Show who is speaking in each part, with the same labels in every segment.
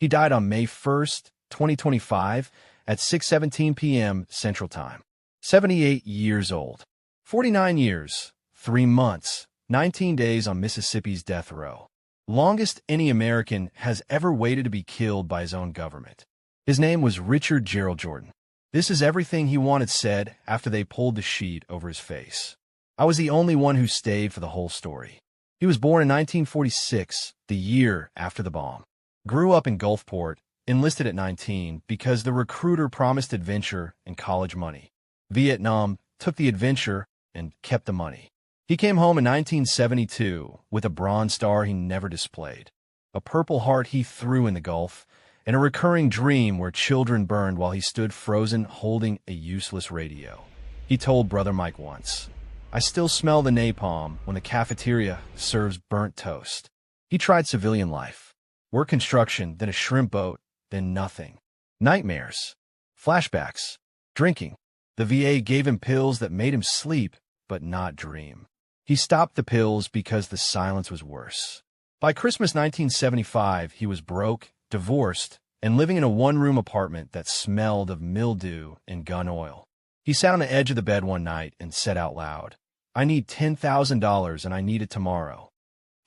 Speaker 1: He died on May 1st, 2025, at 6:17 p.m. Central Time. 78 years old. 49 years, 3 months, 19 days on Mississippi's death row. Longest any American has ever waited to be killed by his own government. His name was Richard Gerald Jordan. This is everything he wanted said after they pulled the sheet over his face. I was the only one who stayed for the whole story. He was born in 1946, the year after the bomb. Grew up in Gulfport, enlisted at 19 because the recruiter promised adventure and college money. Vietnam took the adventure and kept the money. He came home in 1972 with a Bronze Star he never displayed, a Purple Heart he threw in the Gulf, and a recurring dream where children burned while he stood frozen holding a useless radio. He told Brother Mike once, "I still smell the napalm when the cafeteria serves burnt toast." He tried civilian life. Work construction, then a shrimp boat, then nothing. Nightmares. Flashbacks. Drinking. The VA gave him pills that made him sleep, but not dream. He stopped the pills because the silence was worse. By Christmas 1975, he was broke, divorced, and living in a one-room apartment that smelled of mildew and gun oil. He sat on the edge of the bed one night and said out loud, "I need $10,000 and I need it tomorrow."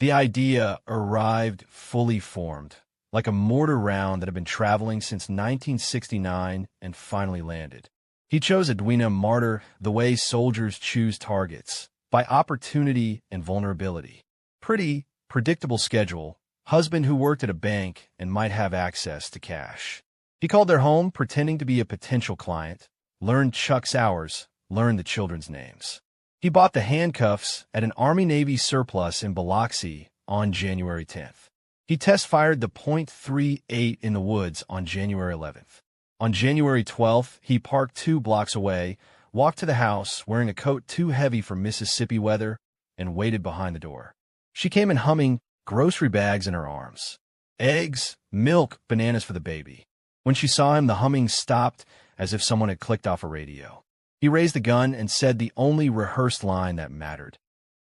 Speaker 1: The idea arrived fully formed, like a mortar round that had been traveling since 1969 and finally landed. He chose Edwina Martyr the way soldiers choose targets, by opportunity and vulnerability. Pretty, predictable schedule, husband who worked at a bank and might have access to cash. He called their home pretending to be a potential client, learned Chuck's hours, learned the children's names. He bought the handcuffs at an Army-Navy surplus in Biloxi on January 10th. He test-fired the .38 in the woods on January 11th. On January 12th, he parked 2 blocks away, walked to the house wearing a coat too heavy for Mississippi weather, and waited behind the door. She came in humming, grocery bags in her arms. Eggs, milk, bananas for the baby. When she saw him, the humming stopped as if someone had clicked off a radio. He raised the gun and said the only rehearsed line that mattered.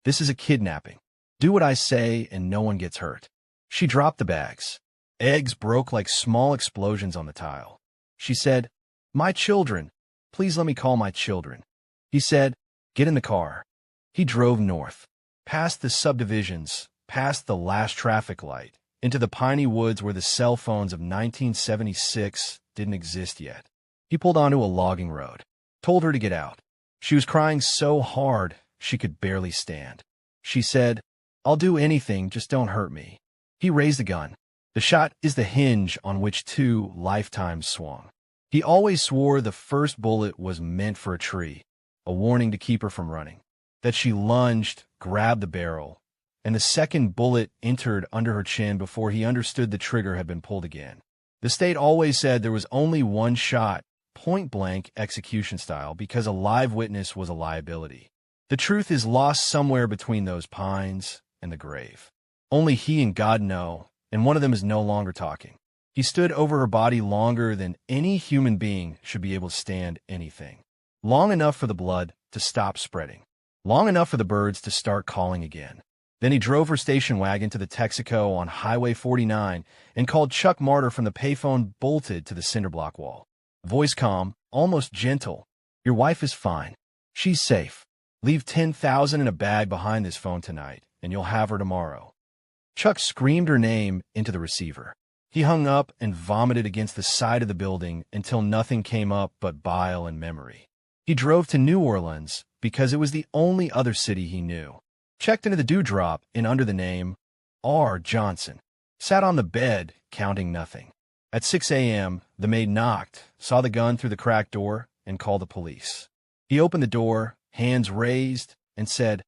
Speaker 1: "This is a kidnapping. Do what I say and no one gets hurt." She dropped the bags. Eggs broke like small explosions on the tile. She said, "My children. Please let me call my children." He said, "Get in the car." He drove north, past the subdivisions, past the last traffic light, into the piney woods where the cell phones of 1976 didn't exist yet. He pulled onto a logging road, told her to get out. She was crying so hard she could barely stand. She said, "I'll do anything, just don't hurt me." He raised the gun. The shot is the hinge on which 2 lifetimes swung. He always swore the first bullet was meant for a tree, a warning to keep her from running, that she lunged, grabbed the barrel, and the second bullet entered under her chin before he understood the trigger had been pulled again. The state always said there was only one shot, point-blank execution style, because a live witness was a liability. The truth is lost somewhere between those pines and the grave. Only he and God know, and one of them is no longer talking. He stood over her body longer than any human being should be able to stand anything. Long enough for the blood to stop spreading. Long enough for the birds to start calling again. Then he drove her station wagon to the Texaco on Highway 49 and called Chuck Martyr from the payphone bolted to the cinder block wall. Voice calm, almost gentle. "Your wife is fine. She's safe. Leave $10,000 in a bag behind this phone tonight, and you'll have her tomorrow." Chuck screamed her name into the receiver. He hung up and vomited against the side of the building until nothing came up but bile and memory. He drove to New Orleans because it was the only other city he knew. Checked into the dewdrop and under the name R. Johnson. Sat on the bed, counting nothing. At 6 a.m., the maid knocked, saw the gun through the cracked door, and called the police. He opened the door, hands raised, and said,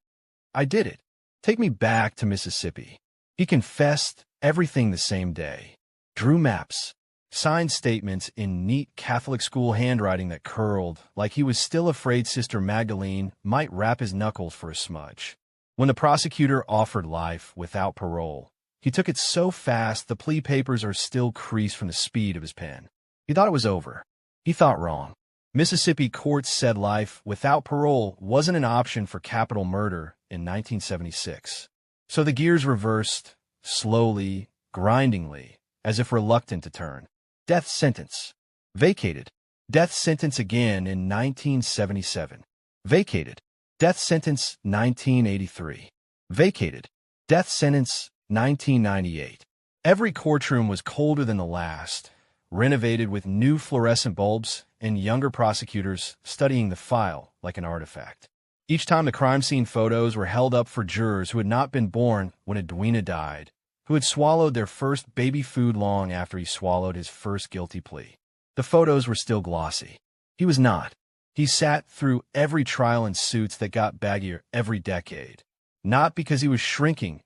Speaker 1: "I did it. Take me back to Mississippi." He confessed everything the same day. Drew maps, signed statements in neat Catholic school handwriting that curled, like he was still afraid Sister Magdalene might wrap his knuckles for a smudge. When the prosecutor offered life without parole, he took it so fast the plea papers are still creased from the speed of his pen. He thought it was over. He thought wrong. Mississippi courts said life without parole wasn't an option for capital murder in 1976. So the gears reversed, slowly, grindingly, as if reluctant to turn. Death sentence. Vacated. Death sentence again in 1977. Vacated. Death sentence 1983. Vacated. Death sentence 1998. Every courtroom was colder than the last, renovated with new fluorescent bulbs and younger prosecutors studying the file like an artifact. Each time the crime scene photos were held up for jurors who had not been born when Edwina died, who had swallowed their first baby food long after he swallowed his first guilty plea. The photos were still glossy. He was not. He sat through every trial in suits that got baggier every decade. Not because he was shrinking,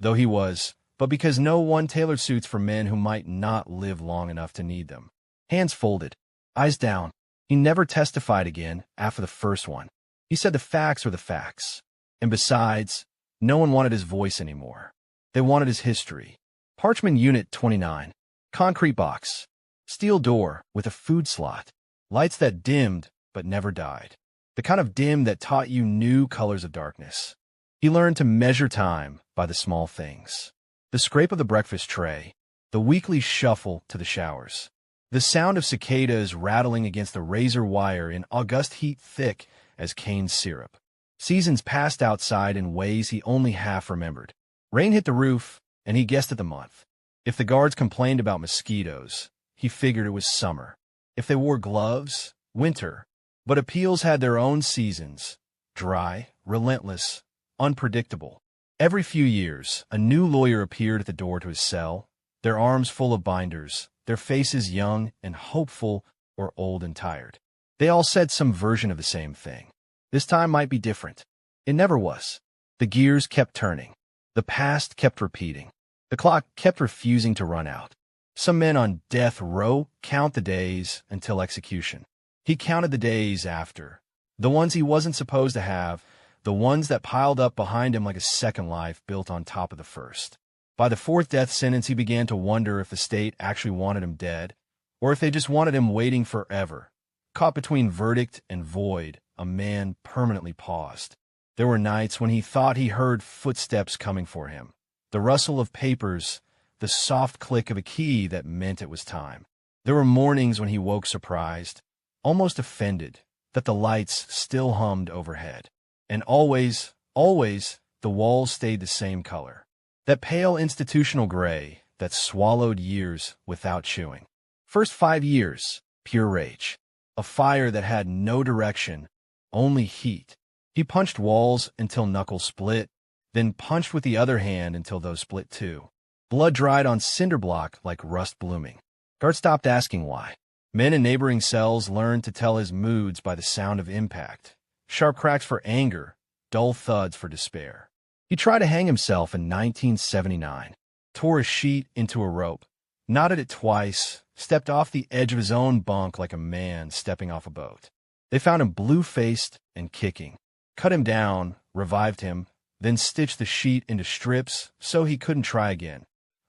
Speaker 1: though he was, but because no one tailored suits for men who might not live long enough to need them. Hands folded, eyes down. He never testified again after the first one. He said the facts were the facts. And besides, no one wanted his voice anymore. They wanted his history. Parchment Unit 29. Concrete box. Steel door with a food slot. Lights that dimmed but never died. The kind of dim that taught you new colors of darkness. He learned to measure time by the small things. The scrape of the breakfast tray. The weekly shuffle to the showers. The sound of cicadas rattling against the razor wire in August heat thick as cane syrup. Seasons passed outside in ways he only half remembered. Rain hit the roof, and he guessed at the month. If the guards complained about mosquitoes, he figured it was summer. If they wore gloves, winter. But appeals had their own seasons. Dry, relentless, unpredictable. Every few years, a new lawyer appeared at the door to his cell, their arms full of binders, their faces young and hopeful or old and tired. They all said some version of the same thing. This time might be different. It never was. The gears kept turning. The past kept repeating. The clock kept refusing to run out. Some men on death row count the days until execution. He counted the days after. The ones he wasn't supposed to have, the ones that piled up behind him like a second life built on top of the first. By the fourth death sentence, he began to wonder if the state actually wanted him dead, or if they just wanted him waiting forever. Caught between verdict and void, a man permanently paused. There were nights when he thought he heard footsteps coming for him. The rustle of papers, the soft click of a key that meant it was time. There were mornings when he woke surprised, almost offended, that the lights still hummed overhead. And always, the walls stayed the same color. That pale institutional gray that swallowed years without chewing. First 5 years, pure rage. A fire that had no direction, only heat. He punched walls until knuckles split, then punched with the other hand until those split too. Blood dried on cinder block like rust blooming. Guards stopped asking why. Men in neighboring cells learned to tell his moods by the sound of impact. Sharp cracks for anger, dull thuds for despair. He tried to hang himself in 1979, tore a sheet into a rope, knotted it twice, stepped off the edge of his own bunk like a man stepping off a boat. They found him blue-faced and kicking, cut him down, revived him, then stitched the sheet into strips so he couldn't try again.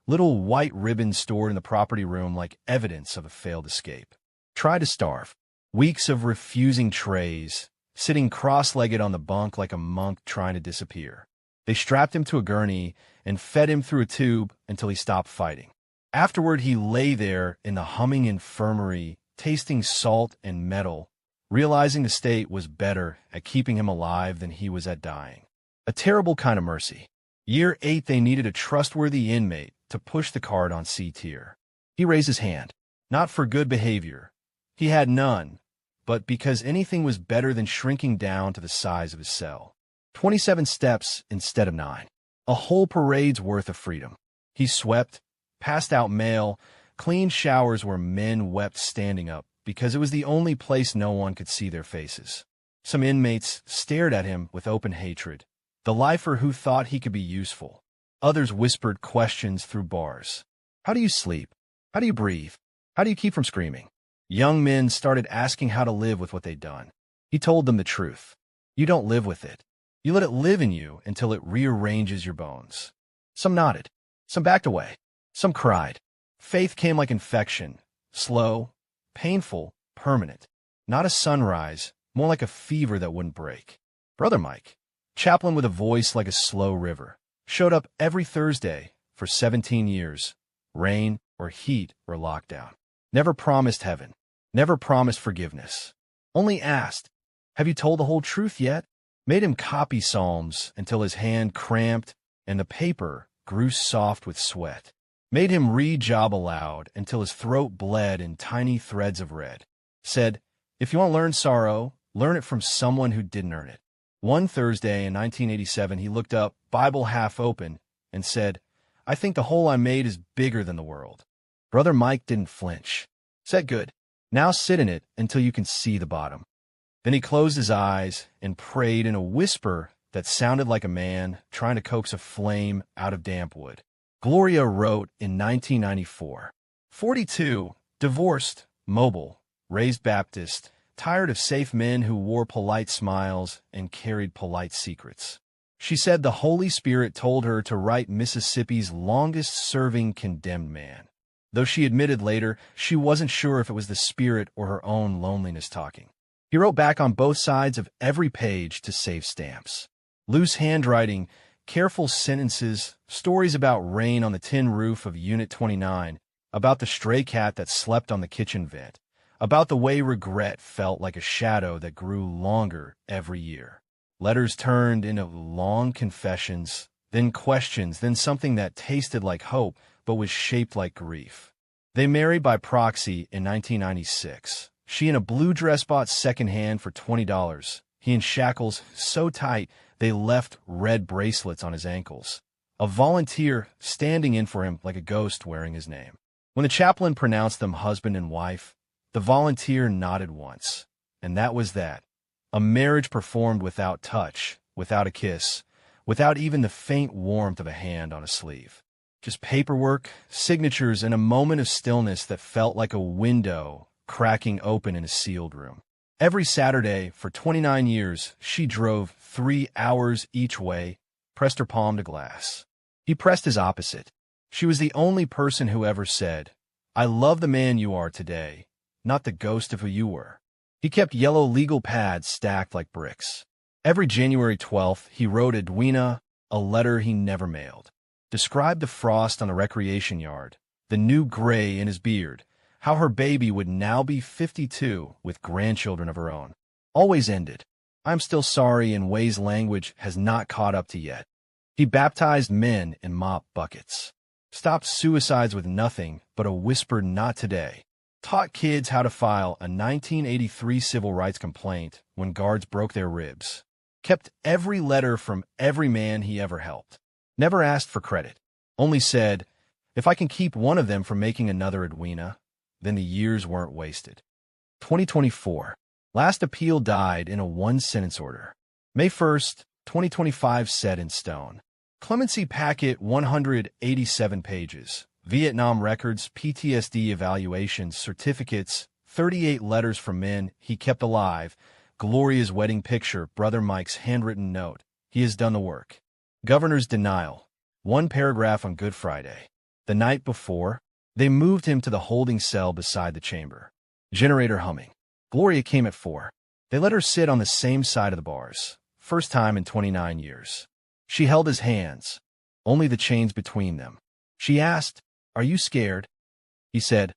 Speaker 1: Little white ribbons stored in the property room like evidence of a failed escape. Tried to starve. Weeks of refusing trays, sitting cross-legged on the bunk like a monk trying to disappear. They strapped him to a gurney and fed him through a tube until he stopped fighting. Afterward, he lay there in the humming infirmary, tasting salt and metal, realizing the state was better at keeping him alive than he was at dying. A terrible kind of mercy. Year 8, they needed a trustworthy inmate to push the card on C tier. He raised his hand, not for good behavior. He had none, but because anything was better than shrinking down to the size of his cell. 27 steps instead of 9. A whole parade's worth of freedom. He swept, passed out mail, cleaned showers where men wept standing up because it was the only place no one could see their faces. Some inmates stared at him with open hatred, the lifer who thought he could be useful. Others whispered questions through bars. How do you sleep? How do you breathe? How do you keep from screaming? Young men started asking how to live with what they'd done. He told them the truth. You don't live with it. You let it live in you until it rearranges your bones. Some nodded. Some backed away. Some cried. Faith came like infection. Slow, painful, permanent. Not a sunrise, more like a fever that wouldn't break. Brother Mike, chaplain with a voice like a slow river, showed up every Thursday for 17 years, rain or heat or lockdown. Never promised heaven. Never promised forgiveness. Only asked, "Have you told the whole truth yet?" Made him copy psalms until his hand cramped and the paper grew soft with sweat. Made him read Job aloud until his throat bled in tiny threads of red. Said, "If you want to learn sorrow, learn it from someone who didn't earn it." One Thursday in 1987, he looked up, Bible half open, and said, "I think the hole I made is bigger than the world." Brother Mike didn't flinch. Said, "Good. Now sit in it until you can see the bottom." Then he closed his eyes and prayed in a whisper that sounded like a man trying to coax a flame out of damp wood. Gloria wrote in 1994, 42, divorced, mobile, raised Baptist, tired of safe men who wore polite smiles and carried polite secrets. She said the Holy Spirit told her to write Mississippi's longest-serving condemned man, though she admitted later she wasn't sure if it was the Spirit or her own loneliness talking. He wrote back on both sides of every page to save stamps. Loose handwriting, careful sentences, stories about rain on the tin roof of Unit 29, about the stray cat that slept on the kitchen vent, about the way regret felt like a shadow that grew longer every year. Letters turned into long confessions, then questions, then something that tasted like hope but was shaped like grief. They married by proxy in 1996. She in a blue dress bought secondhand for $20. He in shackles so tight they left red bracelets on his ankles. A volunteer standing in for him like a ghost wearing his name. When the chaplain pronounced them husband and wife, the volunteer nodded once, and that was that. A marriage performed without touch, without a kiss, without even the faint warmth of a hand on a sleeve. Just paperwork, signatures, and a moment of stillness that felt like a window cracking open in a sealed room. Every Saturday, for 29 years, she drove 3 hours each way, pressed her palm to glass. He pressed his opposite. She was the only person who ever said, "I love the man you are today, not the ghost of who you were." He kept yellow legal pads stacked like bricks. Every January 12th, he wrote Edwina a letter he never mailed. Described the frost on the recreation yard, the new gray in his beard, how her baby would now be 52 with grandchildren of her own. Always ended, "I'm still sorry," in ways language has not caught up to yet. He baptized men in mop buckets. Stopped suicides with nothing but a whispered "not today." Taught kids how to file a 1983 civil rights complaint when guards broke their ribs. Kept every letter from every man he ever helped. Never asked for credit. Only said, "If I can keep one of them from making another Edwina, then the years weren't wasted." 2024. Last appeal died in a one-sentence order. May 1st, 2025 set in stone. Clemency packet 187 pages. Vietnam records, PTSD evaluations, certificates, 38 letters from men he kept alive, Gloria's wedding picture, Brother Mike's handwritten note. He has done the work. Governor's denial. One paragraph on Good Friday. The night before, they moved him to the holding cell beside the chamber. Generator humming. Gloria came at 4. They let her sit on the same side of the bars. First time in 29 years. She held his hands, only the chains between them. She asked, "Are you scared?" He said,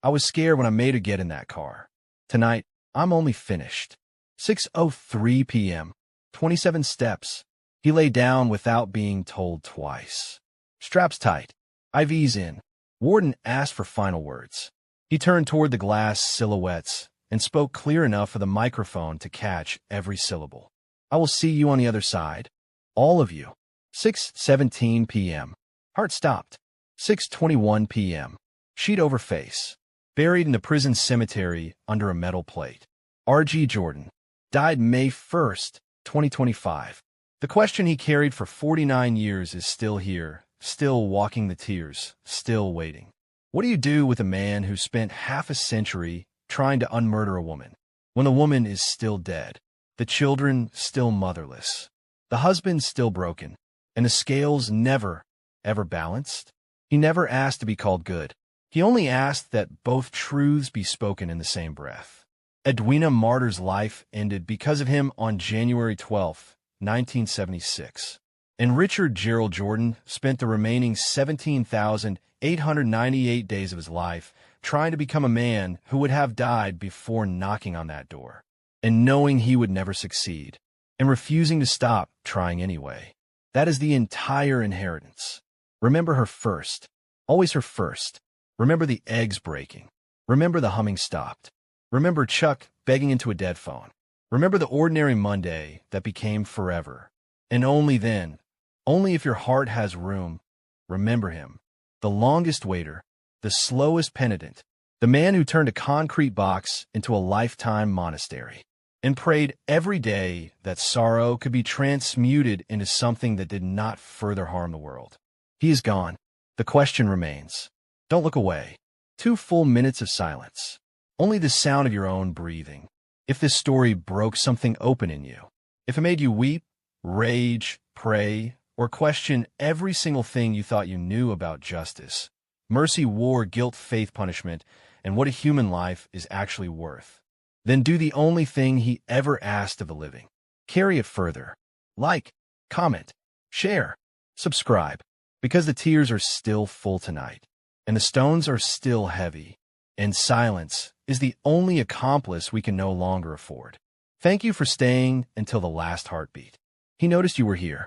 Speaker 1: "I was scared when I made her get in that car. Tonight, I'm only finished." 6:03 p.m. 27 steps. He lay down without being told twice. Straps tight. IVs in. Warden asked for final words. He turned toward the glass silhouettes and spoke clear enough for the microphone to catch every syllable. "I will see you on the other side. All of you." 6:17 p.m. Heart stopped. 6:21 p.m. Sheet over face. Buried in the prison cemetery under a metal plate. R.G. Jordan. Died May 1st, 2025. The question he carried for 49 years is still here, still walking the tears, still waiting. What do you do with a man who spent half a century trying to unmurder a woman, when the woman is still dead, the children still motherless, the husband still broken, and the scales never, ever balanced? He never asked to be called good. He only asked that both truths be spoken in the same breath. Edwina Martyr's life ended because of him on January 12, 1976. And Richard Gerald Jordan spent the remaining 17,898 days of his life trying to become a man who would have died before knocking on that door, and knowing he would never succeed, and refusing to stop trying anyway. That is the entire inheritance. Remember her first. Always her first. Remember the eggs breaking. Remember the humming stopped. Remember Chuck begging into a dead phone. Remember the ordinary Monday that became forever. And only then, only if your heart has room, remember him. The longest waiter, the slowest penitent, the man who turned a concrete box into a lifetime monastery, and prayed every day that sorrow could be transmuted into something that did not further harm the world. He is gone. The question remains. Don't look away. 2 full minutes of silence. Only the sound of your own breathing. If this story broke something open in you, if it made you weep, rage, pray, or question every single thing you thought you knew about justice, mercy, war, guilt, faith, punishment, and what a human life is actually worth, then do the only thing he ever asked of the living. Carry it further. Like, comment, share, subscribe, because the tears are still full tonight, and the stones are still heavy, and silence is the only accomplice we can no longer afford. Thank you for staying until the last heartbeat. He noticed you were here.